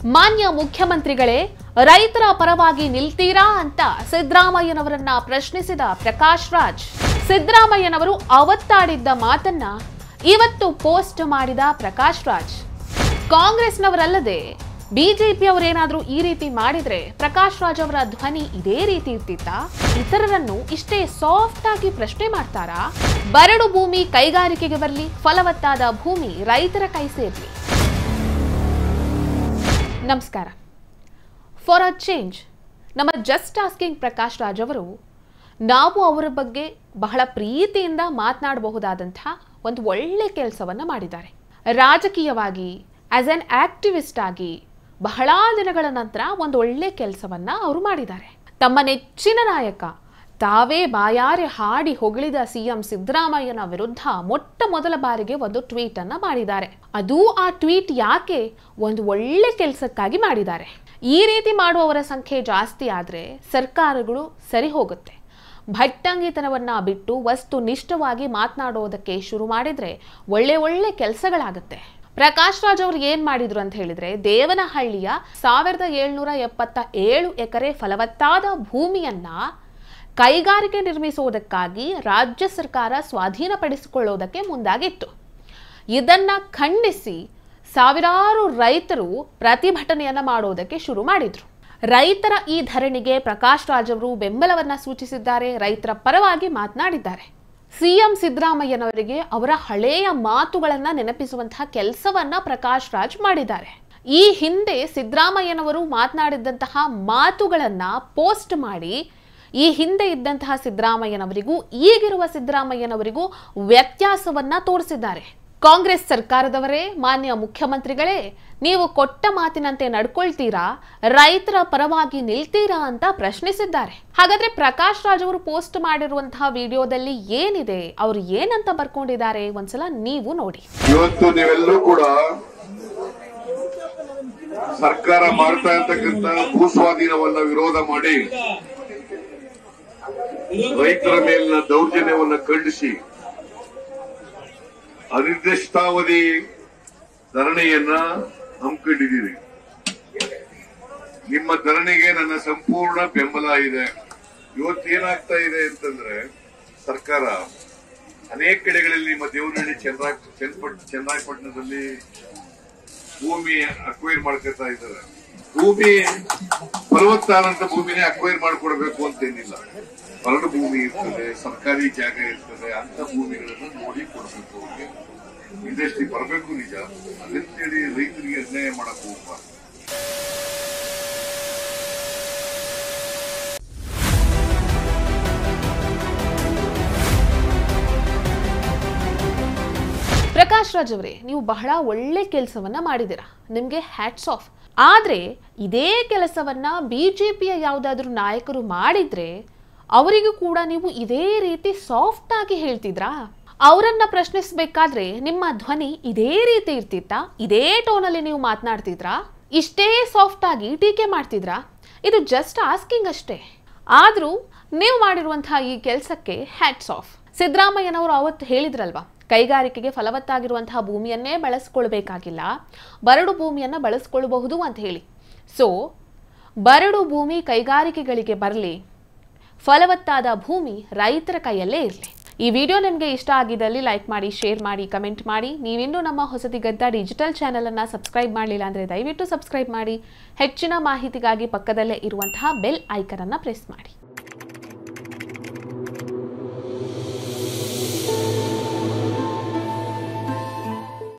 ಮಾನ್ಯ ಮುಖ್ಯಮಂತ್ರಿಗಳೇ, ರೈತರ ಪರವಾಗಿ ನಿಲ್ತೀರಾ ಅಂತ ಸಿದ್ದರಾಮಯ್ಯನವರನ್ನ ಪ್ರಶ್ನಿಸಿದ ಪ್ರಕಾಶ್ ರಾಜ್. ಸಿದ್ದರಾಮಯ್ಯನವರು ಅವತ್ತಾಡಿದ್ದ ಮಾತನ್ನ ಇವತ್ತು ಪೋಸ್ಟ್ ಮಾಡಿದ ಪ್ರಕಾಶ್ ರಾಜ್. ಕಾಂಗ್ರೆಸ್ನವರಲ್ಲದೆ ಬಿಜೆಪಿಯವರೇನಾದ್ರೂ ಈ ರೀತಿ ಮಾಡಿದ್ರೆ ಪ್ರಕಾಶ್ ರಾಜ್ ಅವರ ಧ್ವನಿ ಇದೇ ರೀತಿ ಇರ್ತಿತ್ತಾ? ಇತರರನ್ನು ಇಷ್ಟೇ ಸಾಫ್ಟ್ ಆಗಿ ಪ್ರಶ್ನೆ ಮಾಡ್ತಾರಾ? ಬರಡು ಭೂಮಿ ಕೈಗಾರಿಕೆಗೆ ಬರಲಿ, ಫಲವತ್ತಾದ ಭೂಮಿ ರೈತರ ಕೈ ಸೇರ್ಲಿ. ನಮಸ್ಕಾರ. ಫಾರ್ ಅ ಚೇಂಜ್ ನಮ್ಮ ಜಸ್ಟ್ ಆಸ್ಕಿಂಗ್ ಪ್ರಕಾಶ್ ರಾಜ್ ಅವರು ನಾವು ಅವರ ಬಗ್ಗೆ ಬಹಳ ಪ್ರೀತಿಯಿಂದ ಮಾತನಾಡಬಹುದಾದಂತಹ ಒಂದು ಒಳ್ಳೆ ಕೆಲಸವನ್ನ ಮಾಡಿದ್ದಾರೆ. ರಾಜಕೀಯವಾಗಿ ಆಸ್ ಆನ್ ಆಕ್ಟಿವಿಸ್ಟ್ ಆಗಿ ಬಹಳ ದಿನಗಳ ನಂತರ ಒಂದು ಒಳ್ಳೆ ಕೆಲಸವನ್ನ ಅವರು ಮಾಡಿದ್ದಾರೆ. ತಮ್ಮ ನೆಚ್ಚಿನ ನಾಯಕ ತಾವೇ ಬಾಯಾರೆ ಹಾಡಿ ಹೊಗಳಿದ ಸಿಎಂ ಸಿದ್ದರಾಮಯ್ಯನ ವಿರುದ್ಧ ಮೊಟ್ಟ ಮೊದಲ ಬಾರಿಗೆ ಒಂದು ಟ್ವೀಟ್ ಅನ್ನ ಮಾಡಿದ್ದಾರೆ. ಅದು ಆ ಟ್ವೀಟ್ ಯಾಕೆ ಒಂದು ಒಳ್ಳೆ ಕೆಲಸಕ್ಕಾಗಿ ಮಾಡಿದ್ದಾರೆ. ಈ ರೀತಿ ಮಾಡುವವರ ಸಂಖ್ಯೆ ಜಾಸ್ತಿ ಆದ್ರೆ ಸರ್ಕಾರಗಳು ಸರಿ ಹೋಗುತ್ತೆ. ಭಟ್ಟಂಗಿತನವನ್ನ ಬಿಟ್ಟು ವಸ್ತುನಿಷ್ಠವಾಗಿ ಮಾತನಾಡೋದಕ್ಕೆ ಶುರು ಮಾಡಿದ್ರೆ ಒಳ್ಳೆ ಒಳ್ಳೆ ಕೆಲಸಗಳಾಗುತ್ತೆ. ಪ್ರಕಾಶ್ ರಾಜ್ ಅವರು ಏನ್ ಮಾಡಿದ್ರು ಅಂತ ಹೇಳಿದ್ರೆ, ದೇವನಹಳ್ಳಿಯ 1777 ಎಕರೆ ಫಲವತ್ತಾದ ಭೂಮಿಯನ್ನ ಕೈಗಾರಿಕೆ ನಿರ್ಮಿಸುವುದಕ್ಕಾಗಿ ರಾಜ್ಯ ಸರ್ಕಾರ ಸ್ವಾಧೀನಪಡಿಸಿಕೊಳ್ಳುವುದಕ್ಕೆ ಮುಂದಾಗಿತ್ತು. ಇದನ್ನ ಖಂಡಿಸಿ ಸಾವಿರಾರು ರೈತರು ಪ್ರತಿಭಟನೆಯನ್ನ ಮಾಡೋದಕ್ಕೆ ಶುರು ಮಾಡಿದ್ರು. ರೈತರ ಈ ಧರಣಿಗೆ ಪ್ರಕಾಶ್ ರಾಜ್ ಅವರು ಬೆಂಬಲವನ್ನ ಸೂಚಿಸಿದ್ದಾರೆ, ರೈತರ ಪರವಾಗಿ ಮಾತನಾಡಿದ್ದಾರೆ. ಸಿಎಂ ಸಿದ್ದರಾಮಯ್ಯನವರಿಗೆ ಅವರ ಹಳೆಯ ಮಾತುಗಳನ್ನ ನೆನಪಿಸುವಂತಹ ಕೆಲಸವನ್ನ ಪ್ರಕಾಶ್ ರಾಜ್ ಮಾಡಿದ್ದಾರೆ. ಈ ಹಿಂದೆ ಸಿದ್ದರಾಮಯ್ಯನವರು ಮಾತನಾಡಿದಂತಹ ಮಾತುಗಳನ್ನ ಪೋಸ್ಟ್ ಮಾಡಿ ಈ ಹಿಂದೆ ಇದ್ದಂತಹ ಸಿದ್ದರಾಮಯ್ಯನವರಿಗೂ ಈಗಿರುವ ಸಿದ್ದರಾಮಯ್ಯನವರಿಗೂ ವ್ಯತ್ಯಾಸವನ್ನ ತೋರಿಸಿದ್ದಾರೆ. ಕಾಂಗ್ರೆಸ್ ಸರ್ಕಾರದವರೇ, ಮಾನ್ಯ ಮುಖ್ಯಮಂತ್ರಿಗಳೇ, ನೀವು ಕೊಟ್ಟ ಮಾತಿನಂತೆ ನಡ್ಕೊಳ್ತೀರಾ, ರೈತರ ಪರವಾಗಿ ನಿಲ್ತೀರಾ ಅಂತ ಪ್ರಶ್ನಿಸಿದ್ದಾರೆ. ಹಾಗಾದ್ರೆ ಪ್ರಕಾಶ್ ರಾಜ್ ಅವರು ಪೋಸ್ಟ್ ಮಾಡಿರುವಂತಹ ವಿಡಿಯೋದಲ್ಲಿ ಏನಿದೆ, ಅವರು ಏನಂತ ಬರ್ಕೊಂಡಿದ್ದಾರೆ, ಒಂದ್ಸಲ ನೀವು ನೋಡಿ. ಇವತ್ತು ನೀವೆಲ್ಲರೂ ಕೂಡ ಸರ್ಕಾರ ಮಾಡ್ತಾ ಇರ್ತಕ್ಕಂಥ ಭೂಸ್ವಾಧೀನವನ್ನ ವಿರೋಧ ಮಾಡಿ ರೈತರ ಮೇಲಿನ ದೌರ್ಜನ್ಯವನ್ನ ಖಂಡಿಸಿ ಅನಿರ್ದಿಷ್ಟಾವಧಿ ಧರಣಿಯನ್ನ ಹಮ್ಮಿಕೊಂಡಿದ್ದೀರಿ. ನಿಮ್ಮ ಧರಣಿಗೆ ನನ್ನ ಸಂಪೂರ್ಣ ಬೆಂಬಲ ಇದೆ. ಇವತ್ತೇನಾಗ್ತಾ ಇದೆ ಅಂತಂದ್ರೆ, ಸರ್ಕಾರ ಅನೇಕ ಕಡೆಗಳಲ್ಲಿ ನಿಮ್ಮ ದೇವನಹಳ್ಳಿ ಚನ್ನರಾಯಪಟ್ಟಣದಲ್ಲಿ ಭೂಮಿ ಅಕ್ವೈರ್ ಮಾಡ್ಕೊತಾ ಇದ್ದಾರೆ. ಭೂಮಿ ಫಲವತ್ತಾದಂತ ಭೂಮಿನೇ ಅಕ್ವೈರ್ ಮಾಡ್ಕೊಡ್ಬೇಕು ಅಂತೇನಿಲ್ಲ. ಬರಡು ಭೂಮಿ ಇರ್ತದೆ, ಸರ್ಕಾರಿ ಜಾಗ ಇರ್ತದೆ, ಅಂತ ಭೂಮಿಗಳನ್ನು ನೋಡಿ ಕೊಡಬೇಕು. ಅವ್ರಿಗೆ ಇಂಡಸ್ಟ್ರಿ ಬರಬೇಕು, ನಿಜ. ಅದಅಂತೇಳಿ ರೈತರಿಗೆ ಅನ್ಯಾಯ ಮಾಡಕ್ ಹೋಗ್ಬಾರ್ದು. ಪ್ರಕಾಶ್ ರಾಜ್ ಅವರೇ, ನೀವು ಬಹಳ ಒಳ್ಳೆ ಕೆಲಸವನ್ನ ಮಾಡಿದಿರ, ನಿಮ್ಗೆ ಹ್ಯಾಟ್ಸ್ ಆಫ್. ಆದ್ರೆ ಇದೇ ಕೆಲಸವನ್ನ ಬಿಜೆಪಿಯ ಯಾವುದಾದ್ರೂ ನಾಯಕರು ಮಾಡಿದ್ರೆ ಅವರಿಗೂ ಕೂಡ ನೀವು ಇದೇ ರೀತಿ ಸಾಫ್ಟ್ ಆಗಿ ಹೇಳ್ತಿದ್ರಾ? ಅವರನ್ನ ಪ್ರಶ್ನಿಸಬೇಕಾದ್ರೆ ನಿಮ್ಮ ಧ್ವನಿ ಇದೇ ರೀತಿ ಇರ್ತಿತ್ತಾ? ಇದೇ ಟೋನಲ್ಲಿ ನೀವು ಮಾತನಾಡ್ತಿದ್ರಾ? ಇಷ್ಟೇ ಸಾಫ್ಟ್ ಆಗಿ ಟೀಕೆ ಮಾಡ್ತಿದ್ರಾ? ಇದು ಜಸ್ಟ್ ಆಸ್ಕಿಂಗ್ ಅಷ್ಟೇ. ಆದ್ರೂ ನೀವು ಮಾಡಿರುವಂತಹ ಈ ಕೆಲಸಕ್ಕೆ ಹ್ಯಾಟ್ಸ್ ಆಫ್. ಸಿದ್ದರಾಮಯ್ಯನವರು ಅವತ್ತು ಹೇಳಿದ್ರಲ್ವಾ, ಕೈಗಾರಿಕೆಗೆ ಫಲವತ್ತಾಗಿರುವಂತಹ ಭೂಮಿಯನ್ನೇ ಬಳಸ್ಕೊಳ್ಬೇಕಾಗಿಲ್ಲ, ಬರಡು ಭೂಮಿಯನ್ನ ಬಳಸ್ಕೊಳ್ಬಹುದು ಅಂತ ಹೇಳಿ. ಸೊ ಬರಡು ಭೂಮಿ ಕೈಗಾರಿಕೆಗಳಿಗೆ ಬರಲಿ, ಫಲವತ್ತಾದ ಭೂಮಿ ರೈತರ ಕೈಯಲ್ಲೇ ಇರಲಿ. ಈ ವಿಡಿಯೋ ನಿಮಗೆ ಇಷ್ಟ ಆಗಿದ್ದಲ್ಲಿ ಲೈಕ್ ಮಾಡಿ, ಶೇರ್ ಮಾಡಿ, ಕಮೆಂಟ್ ಮಾಡಿ. ನೀವಿನ್ನೂ ನಮ್ಮ ಹೊಸತಿಗದ್ದ ಡಿಜಿಟಲ್ ಚಾನೆಲ್ ಅನ್ನ ಸಬ್ಸ್ಕ್ರೈಬ್ ಮಾಡಲಿಲ್ಲ ಅಂದ್ರೆ ದಯವಿಟ್ಟು ಸಬ್ಸ್ಕ್ರೈಬ್ ಮಾಡಿ. ಹೆಚ್ಚಿನ ಮಾಹಿತಿಗಾಗಿ ಪಕ್ಕದಲ್ಲೇ ಇರುವಂತಹ ಬೆಲ್ ಐಕನ್ ಅನ್ನ ಪ್ರೆಸ್ ಮಾಡಿ.